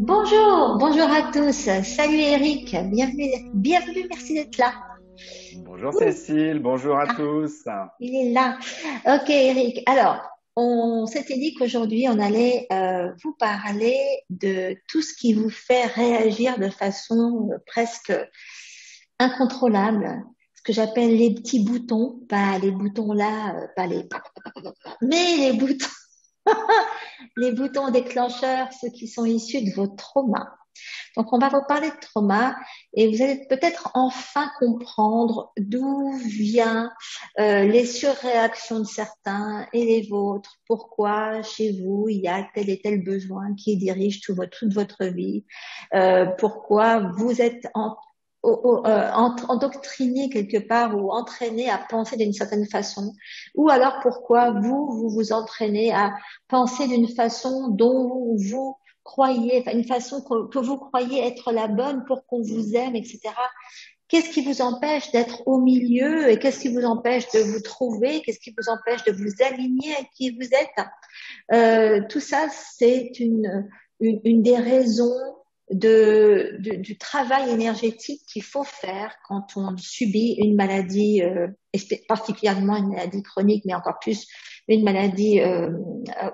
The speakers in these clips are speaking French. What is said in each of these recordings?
Bonjour, bonjour à tous. Salut Eric, bienvenue, merci d'être là. Bonjour Ouh, Cécile, bonjour à ah, tous. il est là. Ok Eric, alors on s'était dit qu'aujourd'hui on allait vous parler de tout ce qui vous fait réagir de façon presque incontrôlable. Ce que j'appelle les petits boutons, pas les boutons là, pas les, mais les boutons, les boutons déclencheurs, ceux qui sont issus de vos traumas. Donc, on va vous parler de trauma et vous allez peut-être enfin comprendre d'où viennent les surréactions de certains et les vôtres. Pourquoi chez vous il y a tel et tel besoin qui dirige toute votre vie. Pourquoi vous êtes endoctriné quelque part ou entraîné à penser d'une certaine façon, ou alors pourquoi vous vous entraînez à penser d'une façon dont vous croyez, enfin, une façon que vous croyez être la bonne pour qu'on vous aime, etc. Qu'est-ce qui vous empêche d'être au milieu et qu'est-ce qui vous empêche de vous trouver? Qu'est-ce qui vous empêche de vous aligner avec qui vous êtes? Tout ça, c'est une des raisons du travail énergétique qu'il faut faire quand on subit une maladie, particulièrement une maladie chronique, mais encore plus une maladie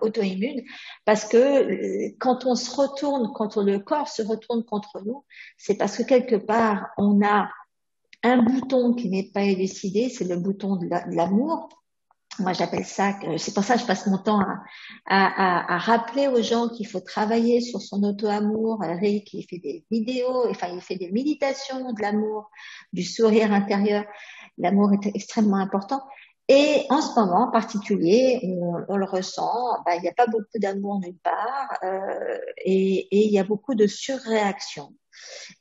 auto-immune, parce que quand on se retourne, le corps se retourne contre nous, c'est parce que quelque part, on a un bouton qui n'est pas élucidé, c'est le bouton de l'amour. Moi, j'appelle ça, c'est pour ça que je passe mon temps à rappeler aux gens qu'il faut travailler sur son auto-amour. Rick, il fait des vidéos, enfin, il fait des méditations de l'amour, du sourire intérieur. L'amour est extrêmement important. Et en ce moment en particulier, on le ressent, il n'y a pas beaucoup d'amour nulle part et il y a beaucoup de surréaction.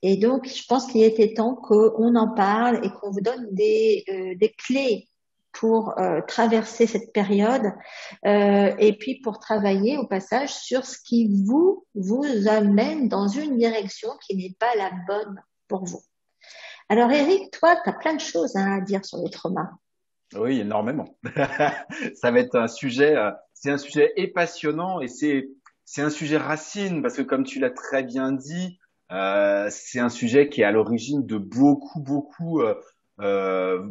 Et donc, je pense qu'il était temps qu'on en parle et qu'on vous donne des clés pour traverser cette période et puis pour travailler au passage sur ce qui vous amène dans une direction qui n'est pas la bonne pour vous. Alors Eric, toi, tu as plein de choses à dire sur les traumas. Oui, énormément. Ça va être un sujet, c'est un sujet et passionnant et c'est un sujet racine parce que comme tu l'as très bien dit, c'est un sujet qui est à l'origine de beaucoup, euh,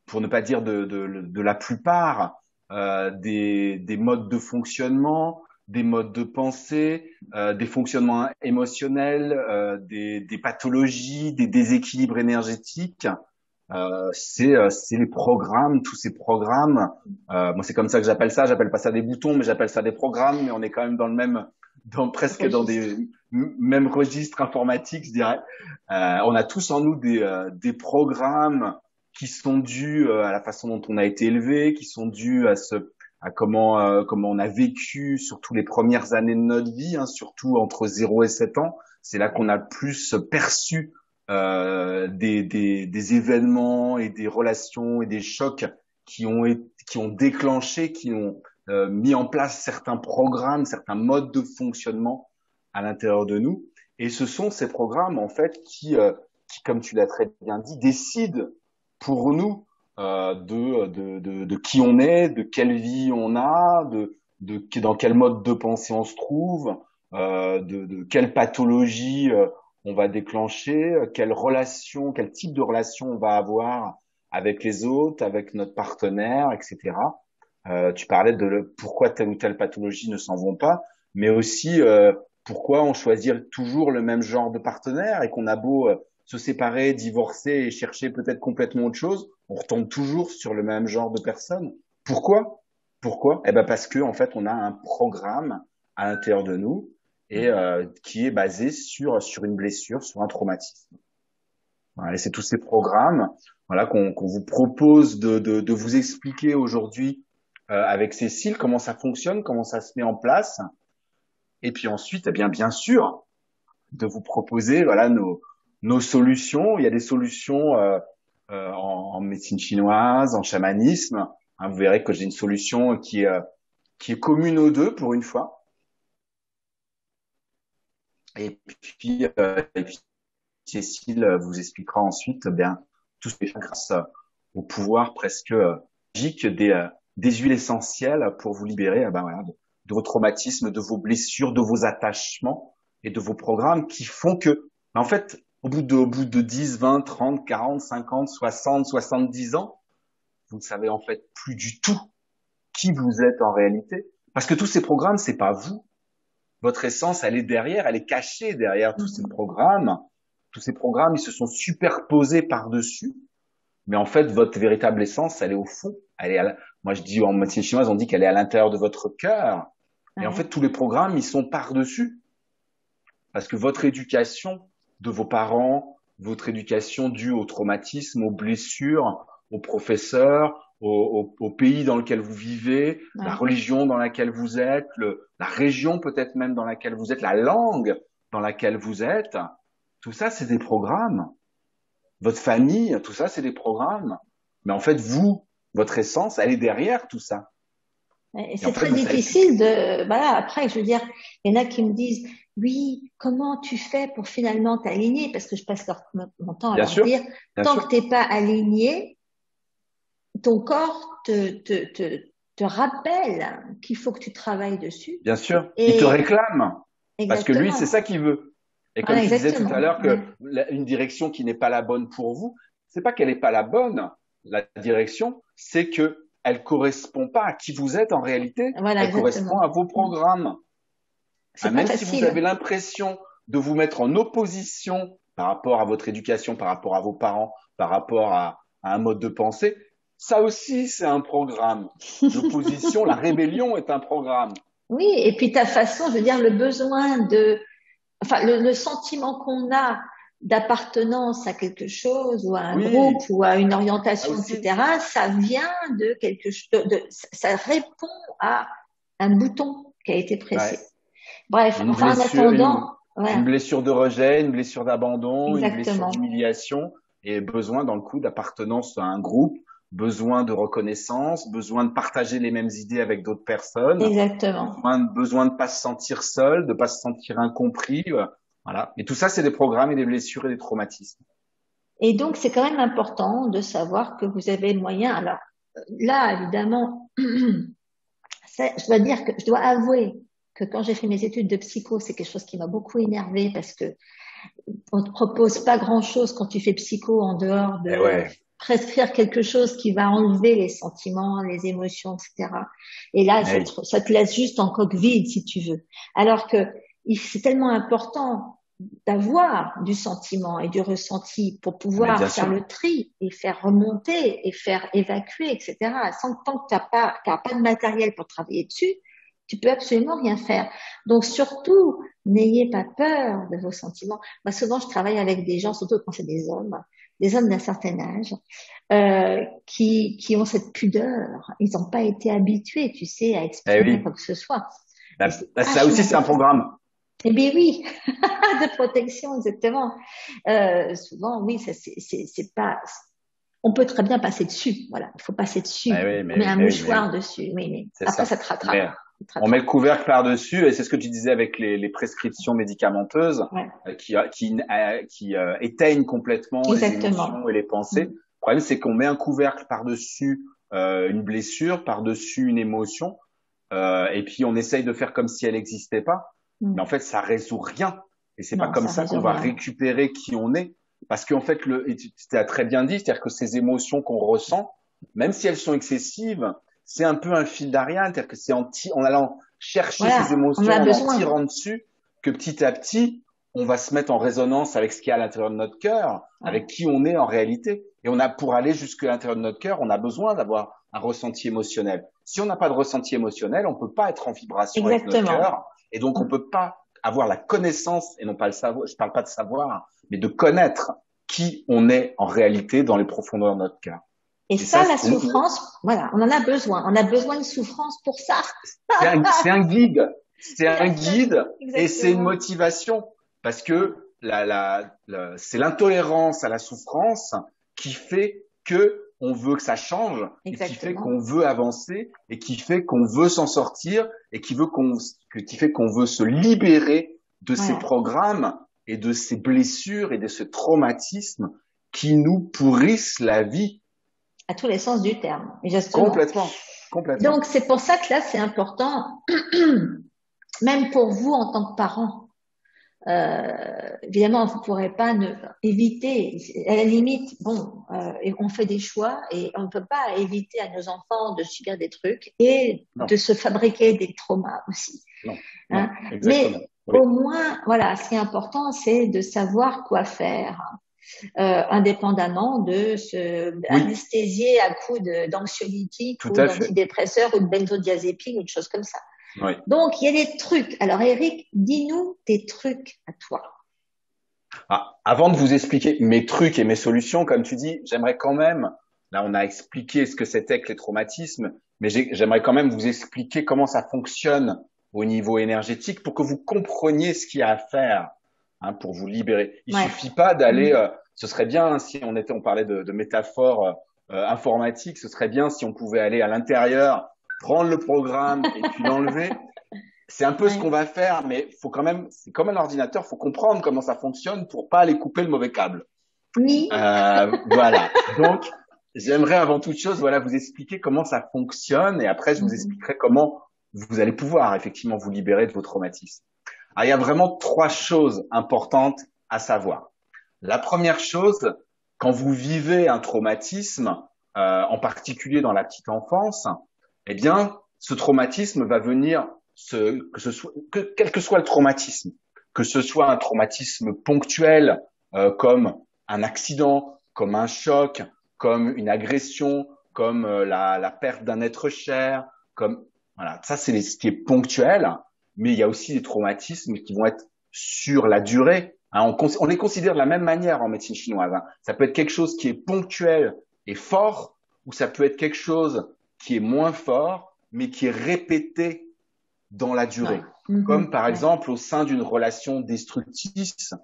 pour ne pas dire de la plupart des modes de fonctionnement, des modes de pensée, des fonctionnements émotionnels, des pathologies, des déséquilibres énergétiques. C'est les programmes, tous ces programmes. Moi, c'est comme ça que j'appelle ça. J'appelle pas ça des boutons, mais j'appelle ça des programmes. Mais on est quand même dans le même, presque dans des Registre. mêmes registres informatiques, je dirais. On a tous en nous des programmes qui sont dus à la façon dont on a été élevé, qui sont dus à comment on a vécu surtout les premières années de notre vie, hein, surtout entre 0 et 7 ans. C'est là qu'on a le plus perçu des événements et des relations et des chocs qui ont déclenché, qui ont mis en place certains programmes, certains modes de fonctionnement à l'intérieur de nous. Et ce sont ces programmes, en fait, qui comme tu l'as très bien dit, décident pour nous de qui on est, de quelle vie on a, dans quel mode de pensée on se trouve, de quelle pathologie on va déclencher, quelle relation, quel type de relation on va avoir avec les autres, avec notre partenaire, etc. Tu parlais pourquoi telle ou telle pathologie ne s'en vont pas, mais aussi pourquoi on choisit toujours le même genre de partenaire et qu'on a beau se séparer, divorcer et chercher peut-être complètement autre chose, on retombe toujours sur le même genre de personne. Pourquoi? Pourquoi? Eh ben parce que en fait on a un programme à l'intérieur de nous et qui est basé sur une blessure, sur un traumatisme. Voilà, et c'est tous ces programmes, voilà, qu'on vous propose de vous expliquer aujourd'hui avec Cécile comment ça fonctionne, comment ça se met en place, et puis ensuite, eh bien sûr, de vous proposer voilà nos solutions. Il y a des solutions en médecine chinoise, en chamanisme. Hein, vous verrez que j'ai une solution qui est commune aux deux pour une fois. Et puis Cécile vous expliquera ensuite bien tout ce qui est fait grâce au pouvoir presque magique des huiles essentielles pour vous libérer voilà, de vos traumatismes, de vos blessures, de vos attachements. et de vos programmes qui font que, en fait, au bout de 10, 20, 30, 40, 50, 60, 70 ans, vous ne savez en fait plus du tout qui vous êtes en réalité. Parce que tous ces programmes, c'est pas vous. Votre essence, elle est derrière, elle est cachée derrière tous ces programmes. Tous ces programmes, ils se sont superposés par-dessus. Mais en fait, votre véritable essence, elle est au fond. Moi, je dis en médecine chinoise, on dit qu'elle est à l'intérieur de votre cœur. Et en fait, tous les programmes, ils sont par-dessus. Parce que votre éducation de vos parents, votre éducation due au traumatisme, aux blessures, aux professeurs, au pays dans lequel vous vivez, la religion dans laquelle vous êtes, la région peut-être même dans laquelle vous êtes, la langue dans laquelle vous êtes, tout ça, c'est des programmes. Votre famille, tout ça, c'est des programmes. Mais en fait, vous, votre essence, elle est derrière tout ça. Et c'est très difficile de, voilà, après, je veux dire, il y en a qui me disent, oui, comment tu fais pour finalement t'aligner? Parce que je passe mon temps à leur dire, tant que t'es pas aligné, ton corps te rappelle qu'il faut que tu travailles dessus. Bien sûr. Il te réclame. Exactement. Parce que lui, c'est ça qu'il veut. Et comme tu disais tout à l'heure que une direction qui n'est pas la bonne pour vous, c'est pas qu'elle n'est pas la bonne, la direction, c'est que elle correspond pas à qui vous êtes en réalité. Voilà, elle correspond à vos programmes. Même si vous avez l'impression de vous mettre en opposition par rapport à votre éducation, par rapport à vos parents, par rapport à un mode de pensée, ça aussi, c'est un programme. L'opposition, la rébellion est un programme. Oui, et puis ta façon, je veux dire, le besoin enfin, le sentiment qu'on a d'appartenance à quelque chose ou à un groupe ou à une orientation, etc., ça vient de quelque chose, ça répond à un bouton qui a été pressé. Bref, en attendant, une blessure de rejet, une blessure d'abandon, une blessure d'humiliation et besoin dans le coup d'appartenance à un groupe, besoin de reconnaissance, besoin de partager les mêmes idées avec d'autres personnes. Exactement. Besoin de pas se sentir seul, de pas se sentir incompris. Voilà. Et tout ça, c'est des programmes et des blessures et des traumatismes. Et donc, c'est quand même important de savoir que vous avez moyen. Alors, là, évidemment, je dois avouer que quand j'ai fait mes études de psycho, c'est quelque chose qui m'a beaucoup énervée parce que on te propose pas grand chose quand tu fais psycho en dehors de prescrire quelque chose qui va enlever les sentiments, les émotions, etc. Et là, ça te laisse juste en coque vide, si tu veux. Alors que c'est tellement important d'avoir du sentiment et du ressenti pour pouvoir faire le tri et faire remonter et faire évacuer, etc. Tant que t'as pas de matériel pour travailler dessus, tu peux absolument rien faire. Donc surtout, n'ayez pas peur de vos sentiments. Moi, souvent, je travaille avec des gens, surtout quand c'est des hommes d'un certain âge, qui ont cette pudeur. Ils n'ont pas été habitués, tu sais, à exprimer quoi que ce soit. Ça aussi, c'est un programme. Eh bien oui, de protection, exactement. Souvent, oui, c'est pas. On peut très bien passer dessus. Voilà, il faut passer dessus. On met un mouchoir dessus. Mais après, ça te rattrape. On met le couvercle par-dessus, et c'est ce que tu disais avec les prescriptions médicamenteuses qui éteignent complètement les émotions et les pensées. Le problème, c'est qu'on met un couvercle par-dessus une blessure, par-dessus une émotion, et puis on essaye de faire comme si elle n'existait pas. Mais en fait, ça résout rien. Et c'est pas comme ça qu'on va récupérer qui on est. Parce qu'en fait, tu as très bien dit, c'est-à-dire que ces émotions qu'on ressent, même si elles sont excessives, c'est un peu un fil d'Ariane, c'est-à-dire que c'est en allant chercher ces émotions, en tirant dessus, que petit à petit, on va se mettre en résonance avec ce qu'il y a à l'intérieur de notre cœur, avec qui on est en réalité. Et pour aller jusqu'à l'intérieur de notre cœur, on a besoin d'avoir un ressenti émotionnel. Si on n'a pas de ressenti émotionnel, on peut pas être en vibration avec notre cœur. Et donc, on peut pas avoir la connaissance, et non pas le savoir, je parle pas de savoir, mais de connaître qui on est en réalité dans les profondeurs de notre cœur. Et ça, la souffrance, voilà, on en a besoin. On a besoin de souffrance pour ça. C'est un guide. C'est un guide et c'est une motivation. Parce que c'est l'intolérance à la souffrance qui fait que on veut que ça change, et qui fait qu'on veut avancer, et qui fait qu'on veut s'en sortir, et qui fait qu'on veut se libérer de ces programmes et de ces blessures et de ce traumatisme qui nous pourrissent la vie. À tous les sens du terme. Justement. Complètement. Donc, c'est pour ça que là, c'est important, même pour vous en tant que parents, évidemment, vous ne pourrez pas éviter. À la limite, bon, et on fait des choix et on ne peut pas éviter à nos enfants de subir des trucs et Non, de se fabriquer des traumas aussi. non, non, Hein. exactement. Mais Oui, au moins, voilà, ce qui est important, c'est de savoir quoi faire, indépendamment de se oui, anesthésier à coups d'anxiolytiques tout ou à fait. d'antidépresseurs ou de benzodiazépines ou de choses comme ça. Oui. Donc, il y a des trucs. Alors, Eric, dis-nous des trucs à toi. Ah, avant de vous expliquer mes trucs et mes solutions, comme tu dis, j'aimerais quand même, là on a expliqué ce que c'était que les traumatismes, mais j'aimerais quand même vous expliquer comment ça fonctionne au niveau énergétique pour que vous compreniez ce qu'il y a à faire pour vous libérer. Il Ouais. suffit pas d'aller, Mhm. ce serait bien si on parlait de métaphores informatiques, ce serait bien si on pouvait aller à l'intérieur, prendre le programme et puis l'enlever. C'est un peu ce qu'on Ouais. va faire, mais faut quand même, c'est comme un ordinateur, faut comprendre comment ça fonctionne pour pas aller couper le mauvais câble. Oui. Voilà. Donc, j'aimerais avant toute chose, voilà, vous expliquer comment ça fonctionne et après, je vous Mhm. expliquerai comment vous allez pouvoir effectivement vous libérer de vos traumatismes. Alors, il y a vraiment trois choses importantes à savoir. La première chose, quand vous vivez un traumatisme, en particulier dans la petite enfance, eh bien, ce traumatisme va venir quel que soit le traumatisme, que ce soit un traumatisme ponctuel, comme un accident, comme un choc, comme une agression, comme la perte d'un être cher, comme voilà, ça c'est ce qui est ponctuel, mais il y a aussi des traumatismes qui vont être sur la durée. On les considère de la même manière en médecine chinoise. Ça peut être quelque chose qui est ponctuel et fort, ou ça peut être quelque chose qui est moins fort, mais qui est répété dans la Ouais. durée. Comme Mhm. par Ouais. exemple au sein d'une relation Ouais. destructrice,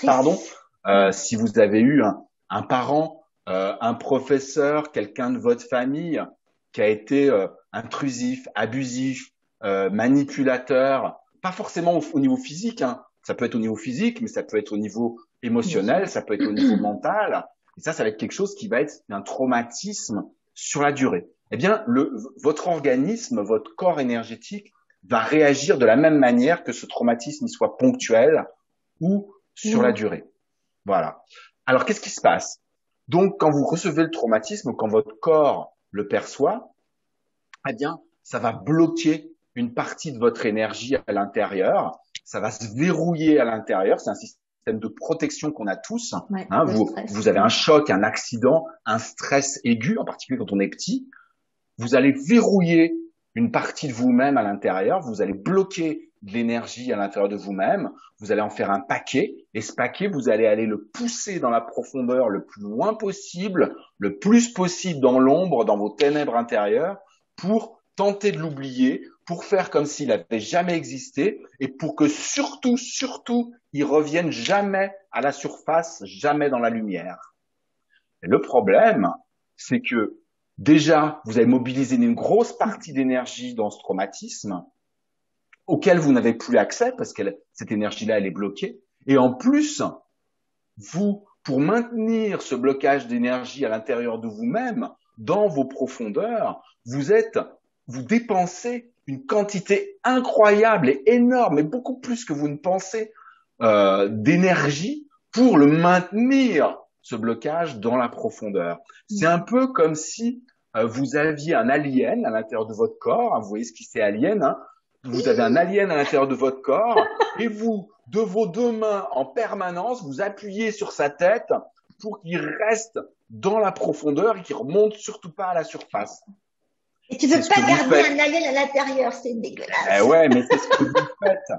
pardon, Triste. Ouais. si vous avez eu un parent, un professeur, quelqu'un de votre famille qui a été intrusif, abusif, manipulateur, pas forcément au niveau physique, ça peut être au niveau physique, mais ça peut être au niveau Bien sûr. émotionnel, ça peut être au niveau mental, et ça va être quelque chose qui va être un traumatisme sur la durée. Eh bien, votre organisme, votre corps énergétique va réagir de la même manière que ce traumatisme soit ponctuel ou sur la Mhm. durée. Voilà. Alors, qu'est-ce qui se passe? Donc, quand vous recevez le traumatisme, quand votre corps le perçoit, eh bien, ça va bloquer une partie de votre énergie à l'intérieur. Ça va se verrouiller à l'intérieur. C'est un système de protection qu'on a tous. Ouais. Le Vous stress. avez un choc, un accident, un stress aigu, en particulier quand on est petit. Vous allez verrouiller une partie de vous-même à l'intérieur, vous allez bloquer de l'énergie à l'intérieur de vous-même, vous allez en faire un paquet, et ce paquet, vous allez aller le pousser dans la profondeur le plus loin possible, le plus possible dans l'ombre, dans vos ténèbres intérieures, pour tenter de l'oublier, pour faire comme s'il n'avait jamais existé, et pour que surtout, surtout, il revienne jamais à la surface, jamais dans la lumière. Et le problème, c'est que déjà, vous avez mobilisé une grosse partie d'énergie dans ce traumatisme auquel vous n'avez plus accès parce que cette énergie-là, elle est bloquée. Et en plus, vous, pour maintenir ce blocage d'énergie à l'intérieur de vous-même, dans vos profondeurs, vous dépensez une quantité incroyable et énorme, et beaucoup plus que vous ne pensez, d'énergie pour le maintenir, ce blocage dans la profondeur. C'est un peu comme si vous aviez un alien à l'intérieur de votre corps, vous voyez ce qui c'est alien, vous avez un alien à l'intérieur de votre corps, et vous, de vos deux mains en permanence, vous appuyez sur sa tête pour qu'il reste dans la profondeur et qu'il remonte surtout pas à la surface. Et tu C'est veux ce que pas vous garder faites. un alien à l'intérieur, c'est Eh dégueulasse. ouais, mais c'est ce que vous faites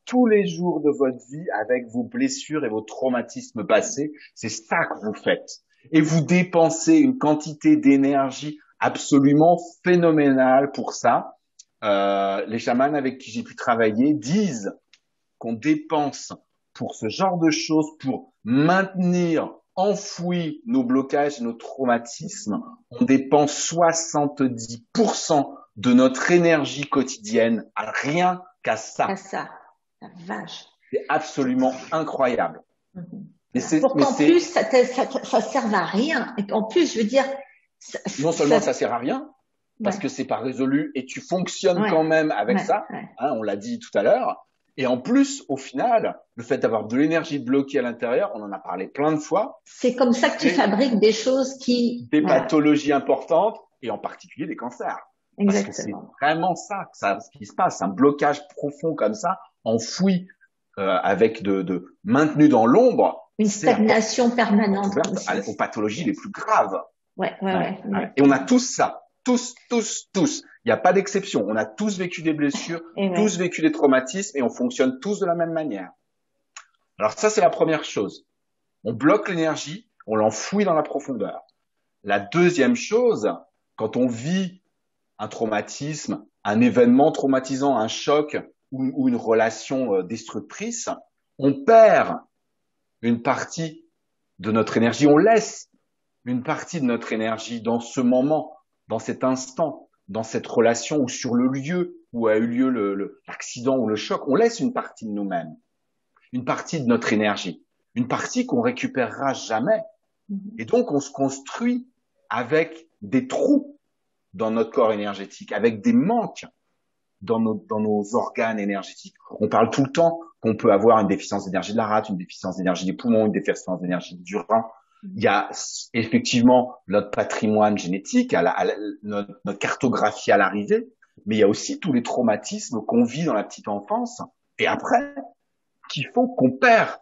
tous les jours de votre vie avec vos blessures et vos traumatismes passés. C'est ça que vous faites. Et vous dépensez une quantité d'énergie absolument phénoménale pour ça. Les chamans avec qui j'ai pu travailler disent qu'on dépense pour ce genre de choses, pour maintenir enfouis nos blocages, nos traumatismes, on dépense 70% de notre énergie quotidienne à rien qu'à À ça. ça. La vache. C'est absolument incroyable. Mhm. Mais Voilà. Pour qu'en plus, c'est, ça serve à rien. Et qu'en plus, je veux dire, non seulement ça sert à rien, parce ouais, que c'est pas résolu et tu fonctionnes ouais, quand même avec ouais, ça, ouais. on l'a dit tout à l'heure, Et en plus, au final, le fait d'avoir de l'énergie bloquée à l'intérieur, on en a parlé plein de fois, C'est comme ça que tu c'est fabriques des choses qui, des voilà, pathologies importantes et en particulier des cancers. Parce que c'est exactement. vraiment ça, ce qui se passe, un blocage profond comme ça, enfoui avec maintenu dans l'ombre, Une c'est la porte stagnation permanente comme ouverte ça. aux pathologies les plus graves. Ouais, ouais, Ouais, ouais, ouais. Et on a exactement. tous ça. Tous, tous, tous. Il n'y a pas d'exception. On a tous vécu des blessures, Et ouais. tous vécu des traumatismes et on fonctionne tous de la même manière. Alors ça, c'est la première chose. On bloque l'énergie, on l'enfouit dans la profondeur. La deuxième chose, quand on vit un traumatisme, un événement traumatisant, un choc ou une relation destructrice, on perd une partie de notre énergie, on laisse une partie de notre énergie dans ce moment, dans cet instant, dans cette relation ou sur le lieu où a eu lieu l'accident ou le choc, on laisse une partie de nous-mêmes, une partie de notre énergie, une partie qu'on récupérera jamais. Et donc, on se construit avec des trous dans notre corps énergétique, avec des manques dans nos organes énergétiques. On parle tout le temps qu'on peut avoir une déficience d'énergie de la rate, une déficience d'énergie des poumons, une déficience d'énergie du rein. Il y a effectivement notre patrimoine génétique, notre cartographie à l'arrivée, mais il y a aussi tous les traumatismes qu'on vit dans la petite enfance et après qui font qu'on perd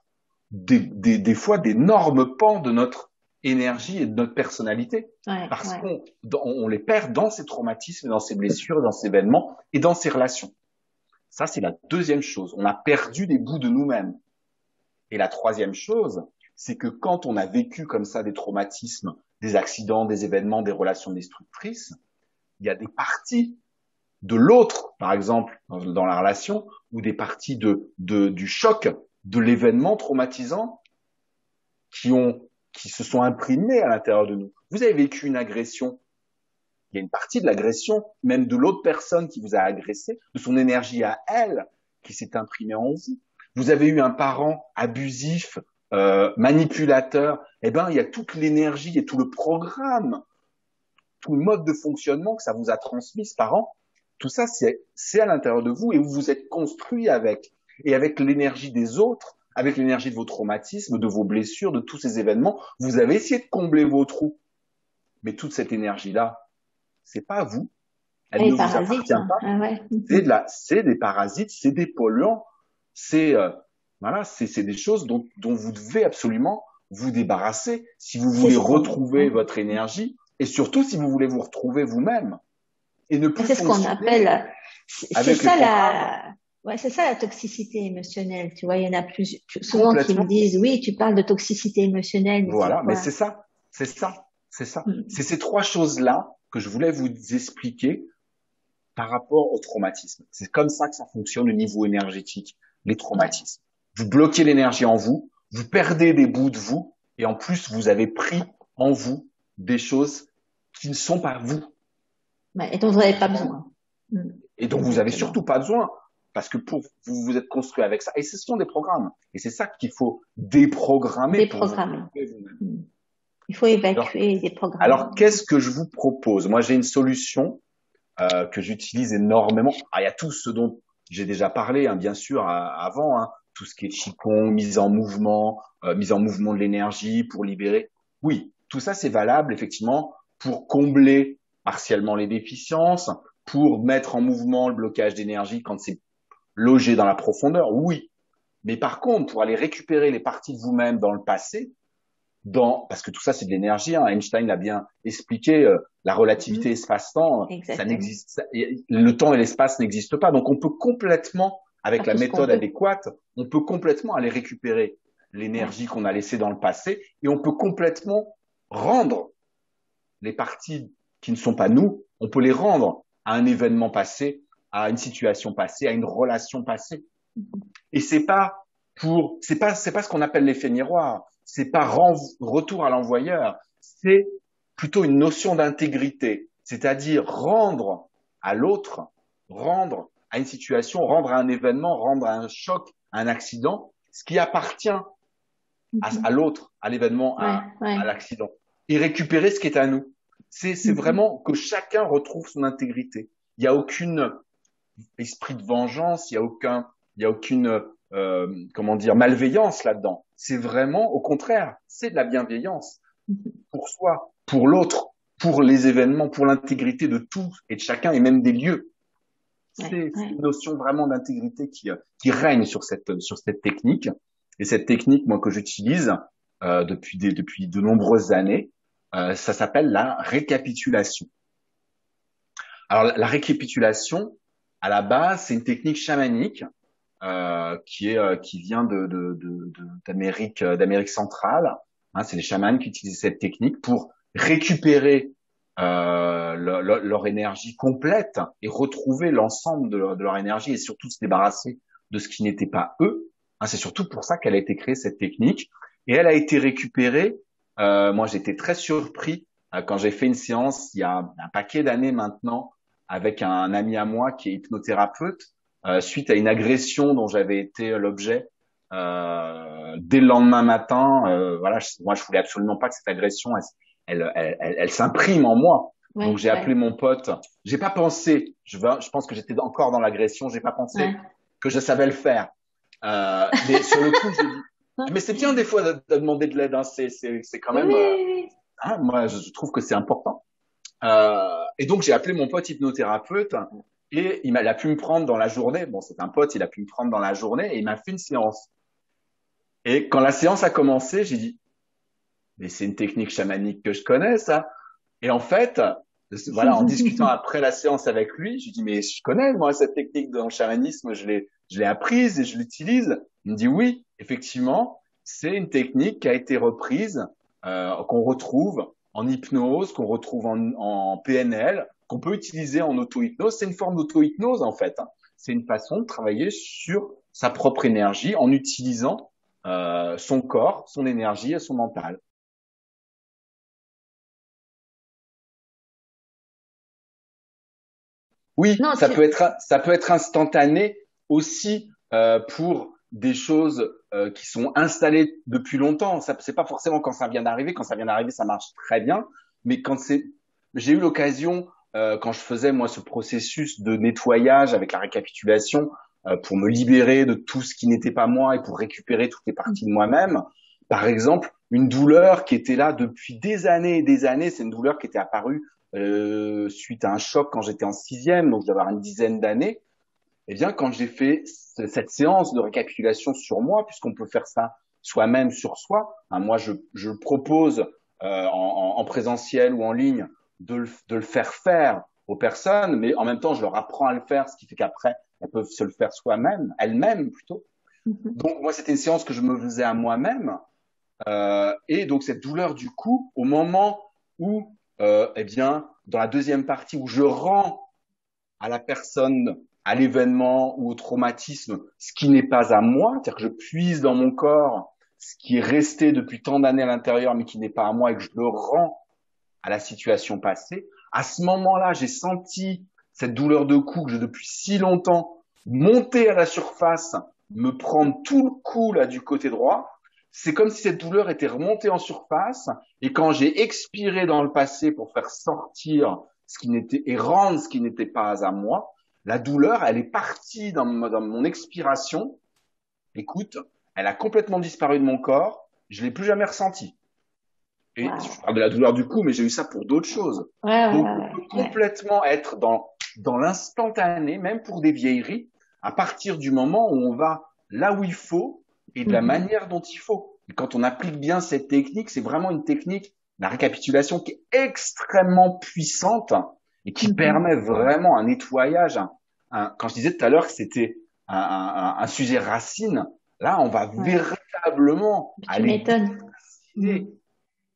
des fois d'énormes pans de notre énergie et de notre personnalité Ouais, parce ouais. qu'on les perd dans ces traumatismes, dans ces blessures, dans ces événements et dans ces relations. Ça, c'est la deuxième chose. On a perdu des bouts de nous-mêmes. Et la troisième chose, c'est que quand on a vécu comme ça des traumatismes, des accidents, des événements, des relations destructrices, il y a des parties de l'autre, par exemple, dans la relation, ou des parties du choc, de l'événement traumatisant qui se sont imprimées à l'intérieur de nous. Vous avez vécu une agression. Il y a une partie de l'agression, même de l'autre personne qui vous a agressé, de son énergie à elle, qui s'est imprimée en vous. Vous avez eu un parent abusif, manipulateur. Eh ben, il y a toute l'énergie et tout le programme, tout le mode de fonctionnement que ça vous a transmis, ce parent. Tout ça, c'est à l'intérieur de vous et vous vous êtes construit avec. Et avec l'énergie des autres, avec l'énergie de vos traumatismes, de vos blessures, de tous ces événements, vous avez essayé de combler vos trous. Mais toute cette énergie-là, c'est pas vous. Elle Les ne vous parasites, appartient hein. pas. Ah ouais. C'est des parasites, c'est des polluants, c'est voilà, c'est des choses dont vous devez absolument vous débarrasser si vous C'est voulez ce qu'on, retrouver ouais. votre énergie et surtout si vous voulez vous retrouver vous-même et ne plus C'est ce qu'on fonctionner appelle, c'est avec les ça programmes ouais, c'est ça la toxicité émotionnelle. Tu vois, il y en a souvent qui me complètement. disent, oui, tu parles de toxicité émotionnelle, mais c'est Voilà, mais quoi? c'est ça, c'est ça. Hmm. C'est ces trois choses-là que je voulais vous expliquer par rapport au traumatisme. C'est comme ça que ça fonctionne au niveau énergétique, les Ouais. traumatismes. Vous bloquez l'énergie en vous, vous perdez des bouts de vous, et en plus, vous avez pris en vous des choses qui ne sont pas vous, Ouais, et dont vous n'avez pas besoin. Hmm. et dont vous avez Exactement. surtout pas besoin, parce que vous vous êtes construit avec ça, et ce sont des programmes. Et c'est ça qu'il faut déprogrammer pour vous Déprogrammer. retrouver vous-même. Hmm. Il faut Alors, évacuer et déprogrammer. alors qu'est-ce que je vous propose? Moi, j'ai une solution que j'utilise énormément. Ah, il y a tout ce dont j'ai déjà parlé, hein, bien sûr, avant, hein, tout ce qui est Qigong, mise en mouvement de l'énergie pour libérer. Oui, tout ça c'est valable effectivement pour combler partiellement les déficiences, pour mettre en mouvement le blocage d'énergie quand c'est logé dans la profondeur. Oui, mais par contre, pour aller récupérer les parties de vous-même dans le passé, parce que tout ça c'est de l'énergie. Hein. Einstein l'a bien expliqué. La Mhm. relativité espace-temps, ça Exactement. n'existe. Le temps et l'espace n'existent pas. Donc on peut complètement, avec Faire la tout ce qu'on méthode veut. adéquate, on peut complètement aller récupérer Ouais. l'énergie qu'on a laissée dans le passé et on peut complètement rendre les parties qui ne sont pas nous. On peut les rendre à un événement passé, à une situation passée, à une relation passée. Et c'est pas ce qu'on appelle l'effet miroir. C'est pas retour à l'envoyeur. C'est plutôt une notion d'intégrité. C'est-à-dire rendre à l'autre, rendre à une situation, rendre à un événement, rendre à un choc, à un accident, ce qui appartient Mhm. à l'autre, à l'événement, Ouais, à ouais. l'accident. Et récupérer ce qui est à nous. C'est Mhm. vraiment que chacun retrouve son intégrité. Il n'y a aucune esprit de vengeance, il il y a aucune comment dire malveillance là-dedans. C'est vraiment au contraire, c'est de la bienveillance pour soi, pour l'autre, pour les événements, pour l'intégrité de tout et de chacun et même des lieux. Ouais, C'est ouais. une notion vraiment d'intégrité qui règne sur cette technique. Et cette technique, moi, que j'utilise depuis de nombreuses années, ça s'appelle la récapitulation. Alors, la récapitulation, à la base, c'est une technique chamanique qui vient d'Amérique centrale. Hein, c'est les chamans qui utilisent cette technique pour récupérer leur énergie complète et retrouver l'ensemble de leur énergie et surtout se débarrasser de ce qui n'était pas eux. Hein, c'est surtout pour ça qu'elle a été créée cette technique et elle a été récupérée. Moi, j'étais très surpris quand j'ai fait une séance il y a un paquet d'années maintenant avec un ami à moi qui est hypnothérapeute suite à une agression dont j'avais été l'objet dès le lendemain matin. Voilà, moi, je voulais absolument pas que cette agression, elle s'imprime en moi. Donc, Ouais, j'ai appelé ouais, mon pote. J'ai pas pensé. Je pense que j'étais encore dans l'agression. J'ai pas pensé ouais. que je savais le faire. Mais sur le coup, j'ai dit. Mais c'est bien des fois de demander de l'aide. Hein. C'est quand Oui, même. oui, oui. Hein, moi, je trouve que c'est important. Et donc, j'ai appelé mon pote hypnothérapeute et il a pu me prendre dans la journée. Bon, c'est un pote, il a pu me prendre dans la journée et il m'a fait une séance. Et quand la séance a commencé, j'ai dit, mais c'est une technique chamanique que je connais, ça. Et en fait, voilà, en discutant après la séance avec lui, je lui dis, mais je connais, moi, cette technique dans le chamanisme, je l'ai apprise et je l'utilise. Il me dit, oui, effectivement, c'est une technique qui a été reprise, qu'on retrouve en hypnose, qu'on retrouve en PNL, qu'on peut utiliser en auto-hypnose. C'est une forme d'auto-hypnose, en fait. Hein. C'est une façon de travailler sur sa propre énergie en utilisant son corps, son énergie et son mental. Oui, Non, ça peut être instantané aussi pour des choses qui sont installées depuis longtemps. Ça, c'est pas forcément quand ça vient d'arriver. Quand ça vient d'arriver, ça marche très bien. Mais j'ai eu l'occasion quand je faisais moi ce processus de nettoyage avec la récapitulation pour me libérer de tout ce qui n'était pas moi et pour récupérer toutes les parties de moi-même. Par exemple, une douleur qui était là depuis des années et des années, c'est une douleur qui était apparue suite à un choc quand j'étais en sixième, donc je devais avoir une dizaine d'années. Eh bien, quand j'ai fait cette séance de récapitulation sur moi, puisqu'on peut faire ça soi-même sur soi, hein, moi je propose en présentiel ou en ligne de le faire aux personnes, mais en même temps je leur apprends à le faire, ce qui fait qu'après elles peuvent se le faire soi-même, elles-mêmes plutôt. Donc moi c'était une séance que je me faisais à moi-même, et donc cette douleur du cou, au moment où, eh bien, dans la deuxième partie où je rends à la personne, à l'événement ou au traumatisme, ce qui n'est pas à moi, c'est-à-dire que je puise dans mon corps ce qui est resté depuis tant d'années à l'intérieur, mais qui n'est pas à moi, et que je le rends à la situation passée. À ce moment-là, j'ai senti cette douleur de cou que j'ai depuis si longtemps monter à la surface, me prendre tout le cou là du côté droit. C'est comme si cette douleur était remontée en surface et quand j'ai expiré dans le passé pour faire sortir ce qui n'était et rendre ce qui n'était pas à moi, la douleur, elle est partie dans mon expiration. Écoute, elle a complètement disparu de mon corps. Je l'ai plus jamais ressentie. Et je waouh. parle de la douleur du cou, mais j'ai eu ça pour d'autres choses. Ouais, ouais, Donc, ouais, on peut ouais, ouais. complètement être dans l'instantané, même pour des vieilleries, à partir du moment où on va là où il faut et de la Mhm, manière dont il faut. Et quand on applique bien cette technique, c'est vraiment une technique, la récapitulation, qui est extrêmement puissante et qui mhm. permet vraiment un nettoyage. Quand je disais tout à l'heure que c'était un sujet racine, là, on va Ouais, véritablement tu aller m'étonnes. déraciner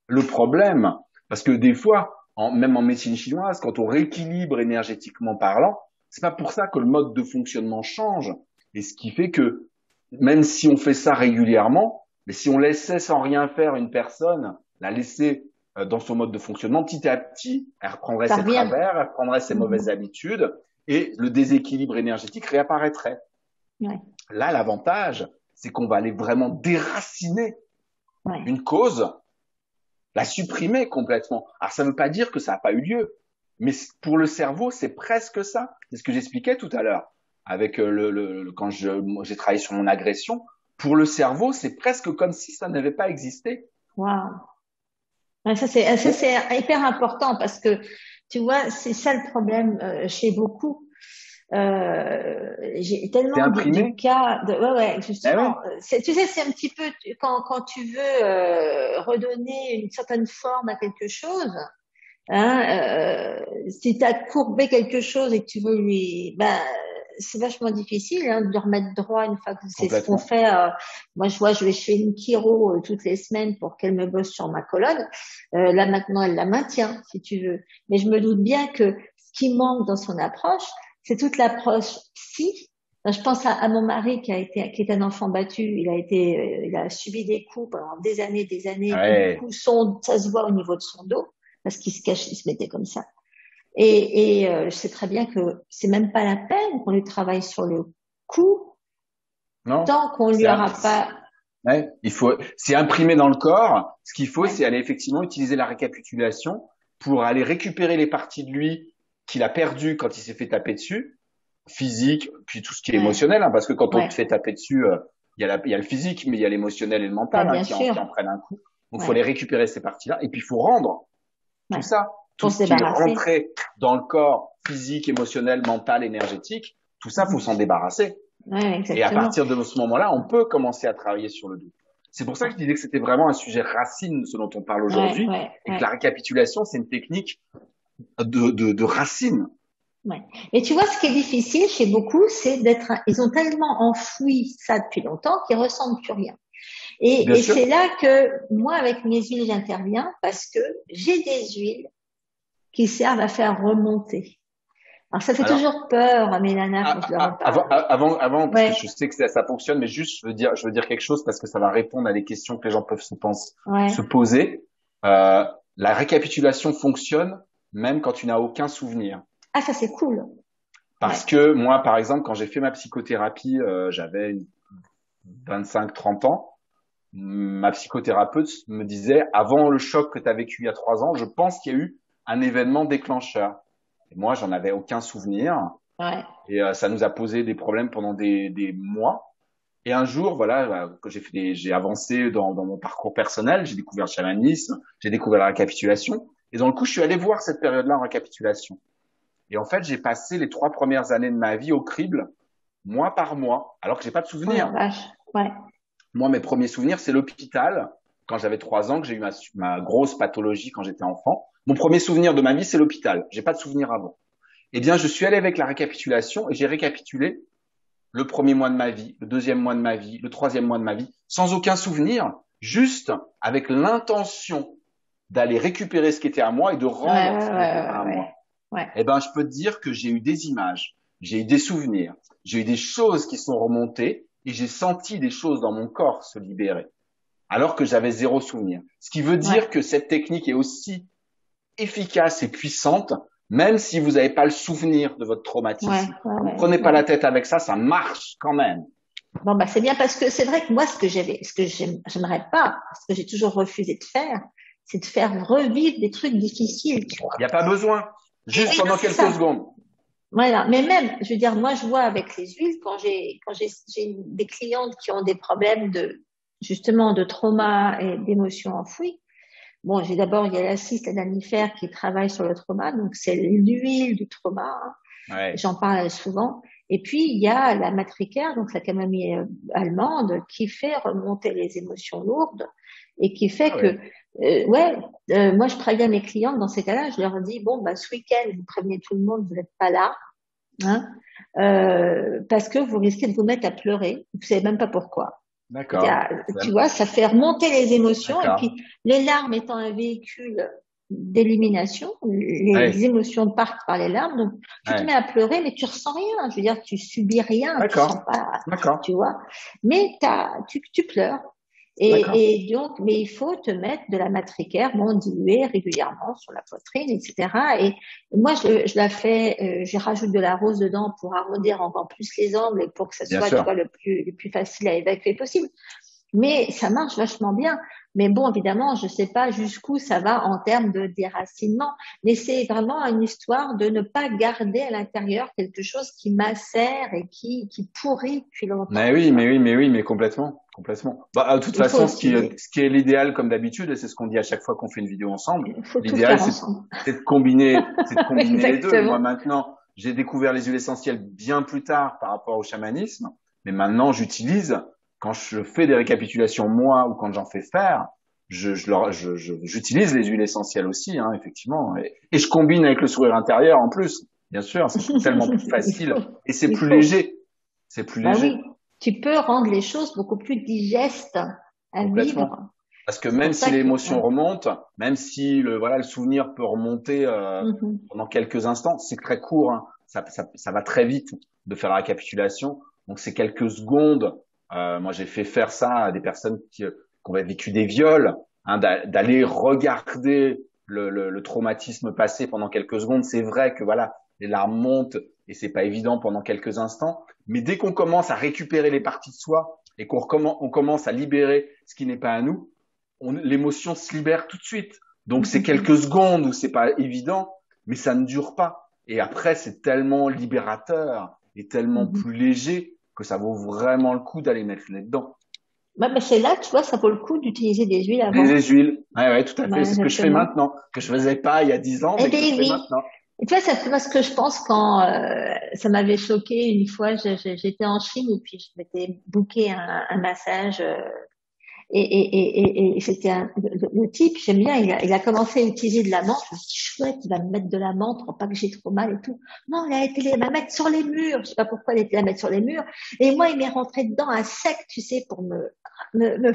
le problème, parce que des fois, même en médecine chinoise, quand on rééquilibre énergétiquement parlant, c'est pas pour ça que le mode de fonctionnement change. Et ce qui fait que même si on fait ça régulièrement, mais si on laissait sans rien faire une personne, la laisser dans son mode de fonctionnement, petit à petit, elle reprendrait Ça ses revient. travers, elle reprendrait ses mauvaises Mhm. habitudes et le déséquilibre énergétique réapparaîtrait. Ouais, Là, l'avantage, c'est qu'on va aller vraiment déraciner ouais. une cause, la supprimer complètement. Alors ça ne veut pas dire que ça n'a pas eu lieu, mais pour le cerveau, c'est presque ça. C'est ce que j'expliquais tout à l'heure. avec quand moi, j'ai travaillé sur mon agression. Pour le cerveau, c'est presque comme si ça n'avait pas existé. Waouh. Ouais, ça c'est hyper important parce que tu vois, c'est ça le problème chez beaucoup. J'ai C'est tellement de imprimé. cas ouais, ouais, Eh justement, ouais, tu sais, c'est un petit peu quand tu veux redonner une certaine forme à quelque chose, hein, si tu as courbé quelque chose et que tu veux ben c'est vachement difficile hein, de le remettre droit une fois que c'est ce qu'on complètement. fait. Moi, je vois, je vais chez une chiro toutes les semaines pour qu'elle me bosse sur ma colonne. Là maintenant, elle la maintient, si tu veux. Mais je me doute bien que ce qui manque dans son approche, c'est toute l'approche psy. Je pense à mon mari qui est un enfant battu. Il a subi des coups pendant des années, et du Ouais, coup, ça se voit au niveau de son dos parce qu'il se cache, il se mettait comme ça. Je sais très bien que c'est même pas la peine qu'on lui travaille sur le coup non, tant qu'on lui c'est aura pas. ouais, c'est imprimé dans le corps. Ce qu'il faut, Ouais, c'est aller effectivement utiliser la récapitulation pour aller récupérer les parties de lui qu'il a perdues quand il s'est fait taper dessus, physique, puis tout ce qui est ouais, émotionnel, hein, parce que quand on te ouais. fait taper dessus, il y a le physique, mais il y a l'émotionnel et le Bah, mental bien qui en sûr. prennent un coup. Donc, il faut Ouais, aller récupérer ces parties-là, et puis il faut rendre tout ouais. ça, tout Pour se ce qui est débarrasser. rentré dans le corps, physique, émotionnel, mental, énergétique, tout ça, faut Mhm. s'en débarrasser. Ouais, Et à exactement. partir de ce moment-là, on peut commencer à travailler sur le doute. C'est pour ça que je disais que c'était vraiment un sujet racine, ce dont on parle Ouais, aujourd'hui, ouais, et que ouais, la récapitulation, c'est une technique de racine. ouais. Mais tu vois, ce qui est difficile chez beaucoup, c'est ils ont tellement enfoui ça depuis longtemps qu'ils ressentent plus rien. Bien Et sûr. c'est là que moi, avec mes huiles, j'interviens parce que j'ai des huiles qui servent à faire remonter. Alors ça fait Alors, toujours peur à mes nanas quand je leur en parle. parce que Ouais, je sais que ça fonctionne, mais juste, je veux dire quelque chose parce que ça va répondre à des questions que les gens peuvent ouais. se poser. Euh, la récapitulation fonctionne même quand tu n'as aucun souvenir. Ah, ça c'est cool. Ouais, Parce que moi, par exemple, quand j'ai fait ma psychothérapie, j'avais 25-30 ans. Ma psychothérapeute me disait, avant le choc que tu as vécu il y a 3 ans, je pense qu'il y a eu un événement déclencheur. Et moi, j'en avais aucun souvenir. ouais, Et ça nous a posé des problèmes pendant des mois. Et un jour, voilà, que j'ai avancé dans mon parcours personnel, j'ai découvert le chamanisme, j'ai découvert la récapitulation. Et dans le coup, je suis allé voir cette période-là en récapitulation. Et en fait, j'ai passé les 3 premières années de ma vie au crible, mois par mois, alors que j'ai pas de oh la souvenirs. vache. Ouais, Moi, mes premiers souvenirs, c'est l'hôpital. Quand j'avais 3 ans, que j'ai eu ma grosse pathologie quand j'étais enfant. Mon premier souvenir de ma vie, c'est l'hôpital. J'ai pas de souvenir avant. Eh bien, je suis allé avec la récapitulation et j'ai récapitulé le premier mois de ma vie, le deuxième mois de ma vie, le troisième mois de ma vie, sans aucun souvenir, juste avec l'intention d'aller récupérer ce qui était à moi et de ouais, rendre ouais, ce qui n'était pas ouais, à ouais, ouais. moi. Ouais. Eh ben, je peux te dire que j'ai eu des images, j'ai eu des souvenirs, j'ai eu des choses qui sont remontées et j'ai senti des choses dans mon corps se libérer, alors que j'avais zéro souvenir. Ce qui veut Ouais, dire que cette technique est aussi efficace et puissante, même si vous n'avez pas le souvenir de votre ouais, traumatisme. ouais, Vous ouais, prenez pas ouais. la tête avec ça marche quand même. Bon, bah, c'est bien parce que c'est vrai que moi, ce que j'aimerais pas, ce que j'ai toujours refusé de faire, c'est de faire revivre des trucs difficiles, tu vois. Il n'y a pas besoin. Et Juste oui, non, pendant c'est quelques ça. secondes. Voilà. Mais même, je veux dire, moi, je vois avec les huiles, j'ai des clientes qui ont des problèmes justement, de trauma et d'émotions enfouies. Bon, il y a la ciste qui travaille sur le trauma, donc c'est l'huile du trauma, hein. Ouais. J'en parle souvent. Et puis, il y a la matricaire, donc la camomille allemande, qui fait remonter les émotions lourdes et qui fait Ah que, ouais. ouais, moi, je préviens mes clientes dans ces cas-là, je leur dis, bon, bah, ce week-end, vous prévenez tout le monde, vous n'êtes pas là, hein, parce que vous risquez de vous mettre à pleurer. Vous savez même pas pourquoi. D'accord. Tu vois, ça fait remonter les émotions et D'accord. puis les larmes étant un véhicule d'élimination, Ouais. les émotions partent par les larmes, donc tu te Ouais. mets à pleurer, mais tu ressens rien. Je veux dire, tu subis rien, tu sens D'accord. pas, D'accord. tu vois. Mais tu pleures. D'accord. Et donc, mais il faut te mettre de la matricaire, bon, diluée régulièrement sur la poitrine, etc. Et moi, je la fais, je rajoute de la rose dedans pour arrondir encore plus les angles et pour que ça Bien soit, tu sûr. vois, le plus facile à évacuer possible. Mais ça marche vachement bien. Mais bon, évidemment, je sais pas jusqu'où ça va en termes de déracinement. Mais c'est vraiment une histoire de ne pas garder à l'intérieur quelque chose qui macère et qui pourrit depuis Mais longtemps, oui, tu vois. mais oui, mais oui, mais complètement, complètement. Bah, de toute Il faut façon, aussi, ce qui est l'idéal, comme d'habitude, et c'est ce qu'on dit à chaque fois qu'on fait une vidéo ensemble, il faut tout l'idéal, faire ensemble. c'est de combiner les deux. Moi, Exactement. maintenant, j'ai découvert les huiles essentielles bien plus tard par rapport au chamanisme, mais maintenant, j'utilise, quand je fais des récapitulations, moi, ou quand j'en fais faire, j'utilise les huiles essentielles aussi, hein, effectivement. Et je combine avec le sourire intérieur en plus. Bien sûr, c'est tellement plus Il facile faut, et c'est il plus faut. léger. C'est plus Bah oui, léger. tu peux rendre les choses beaucoup plus digestes à Complètement. vivre. Parce que C'est même pour si ça que, l'émotion ouais. remonte, même si le souvenir peut remonter Mhm. pendant quelques instants, c'est très court, hein. Ça va très vite de faire la récapitulation. Donc c'est quelques secondes. Moi j'ai fait faire ça à des personnes qui ont vécu des viols, hein, d'aller regarder le traumatisme passé pendant quelques secondes. C'est vrai que voilà, les larmes montent et c'est pas évident pendant quelques instants. Mais dès qu'on commence à récupérer les parties de soi et on commence à libérer ce qui n'est pas à nous, l'émotion se libère tout de suite. Donc c'est Mhm. quelques secondes où c'est pas évident, mais ça ne dure pas. Et après, c'est tellement libérateur et tellement Mhm. plus léger que ça vaut vraiment le coup d'aller mettre les dedans. Ouais, mais c'est là, tu vois, ça vaut le coup d'utiliser des huiles avant. Les huiles, ouais, ouais, tout à fait. Ouais, C'est ce que je fais exactement. maintenant, que je faisais pas il y a 10 ans, Eh mais que je bien fais oui. maintenant. Et tu vois, c'est parce que je pense quand ça m'avait choqué une fois, j'étais en Chine et puis je m'étais booké un massage et c'était le type, j'aime bien, il a commencé à utiliser de la menthe. Je me suis dit, chouette, il va me mettre de la menthe pour pas que j'ai trop mal et tout. Non, il va mettre sur les murs. Je sais pas pourquoi il était la mettre sur les murs. Et moi, il m'est rentré dedans à sec, tu sais, pour me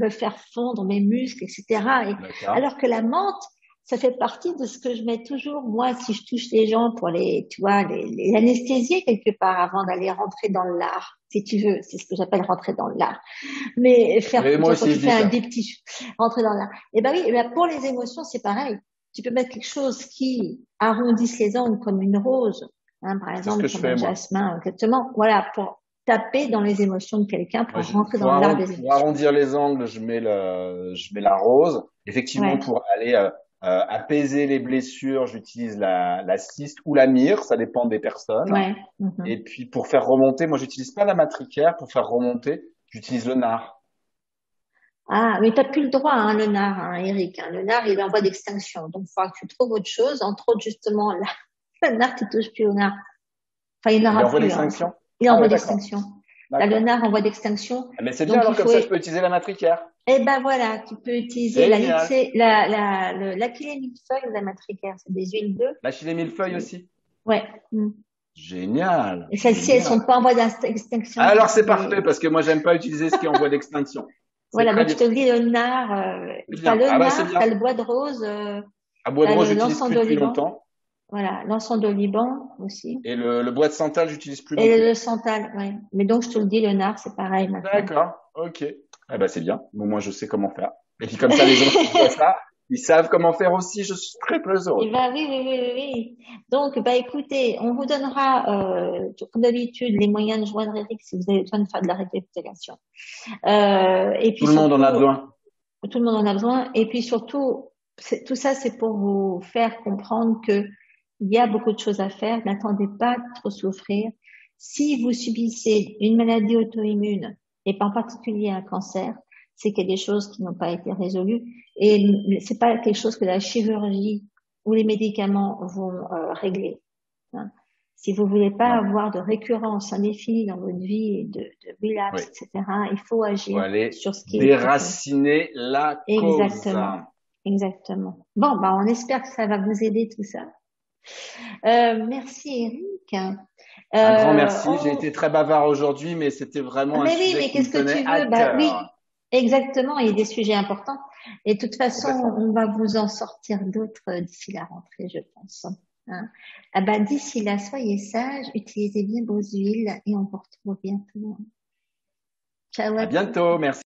faire fondre mes muscles, etc. Et, D'accord. alors que la menthe, ça fait partie de ce que je mets toujours, moi, si je touche les gens pour tu vois, les anesthésier quelque part avant d'aller rentrer dans l'art, si tu veux. C'est ce que j'appelle rentrer dans l'art. Mais Oui, moi quand aussi, tu je fais dis un ça. diptyque, rentrer dans l'art. Et ben oui, et ben pour les émotions, c'est pareil. Tu peux mettre quelque chose qui arrondisse les angles comme une rose, hein, par C'est ce que exemple, je comme un fais, moi. jasmin, exactement. Voilà, pour taper dans les émotions de quelqu'un, Moi, pour rentrer dans l'art des pour émotions. arrondir les angles, je mets la rose. Effectivement, Ouais. pour aller apaiser les blessures, j'utilise la ciste ou la myrrhe, ça dépend des personnes. Ouais. Mhm. Et puis pour faire remonter, moi j'utilise pas la matricaire, pour faire remonter, j'utilise le nard. Ah, mais t'as plus le droit, hein, le nard, hein, Eric. Hein. Le nard, il est en voie d'extinction. Donc, il faudra que tu trouves autre chose. Entre autres, justement, le nard, tu touches plus au nard. Enfin, il n'y en Il est en aura voie plus. Hein. d'extinction? Il est en Ah voie ouais, d'accord, d'extinction. T'as le d'accord. nard en voie d'extinction. Ah, mais c'est bien, Donc, alors il comme faut, ça je peux utiliser la matricaire. eh ben voilà, tu peux utiliser Génial. l'achillée millefeuille ou la matricaire. C'est des huiles d'œuf. Lâcher les millefeuilles aussi. Ouais. Mm. Génial, Et celles-ci, elles sont génial. pas en voie d'extinction. Ce Alors sont c'est parfait, des, parce que moi j'aime pas utiliser ce qui est en voie d'extinction. C'est voilà. très Donc, je bien. te dis le nard, C'est t'as bien. le Ah bah c'est nard, t'as bien. le bois de rose, À bois de t'as rose, j'utilise l'encens plus depuis d'oliban. longtemps. Voilà. L'encens d'oliban aussi. Et le bois de santal, j'utilise plus non Et plus. le santal, ouais. Mais donc, je te le dis, le nard, c'est pareil maintenant. D'accord, ok. Ah bah c'est bien. Bon, moi je sais comment faire. Et puis comme ça, les gens qui voient ça, ils savent comment faire aussi. Je suis très très Eh heureux. ben oui, oui, oui, oui, oui. Donc, bah écoutez, on vous donnera, comme d'habitude, les moyens de joindre Eric si vous avez besoin de faire de la récapitulation. Et Tout puis le monde en a surtout, besoin. tout le monde en a besoin. Et puis surtout, tout ça, c'est pour vous faire comprendre que il y a beaucoup de choses à faire. N'attendez pas de trop souffrir. Si vous subissez une maladie auto-immune, et en particulier un cancer, c'est qu'il y a des choses qui n'ont pas été résolues. Et c'est pas quelque chose que la chirurgie ou les médicaments vont régler. Hein. Si vous voulez pas Non. avoir de récurrence indéfinie dans votre vie et de relapse, Oui. etc., il faut Faut agir aller sur ce qui est profond. déraciner la cause. Exactement. Exactement. Bon, bah, on espère que ça va vous aider tout ça. Merci Eric. Un grand merci. J'ai été On... très bavard aujourd'hui, mais c'était vraiment un Mais oui, sujet mais qui me qu'est-ce que tenait tu à veux? Bah oui, cœur. exactement. Il y a des sujets importants. Et de toute façon, Complètement. on va vous en sortir d'autres d'ici la rentrée, je pense. Hein. Ah bah, d'ici là, soyez sages, utilisez bien vos huiles et on vous retrouve bientôt. Ciao À à tous. bientôt. Merci.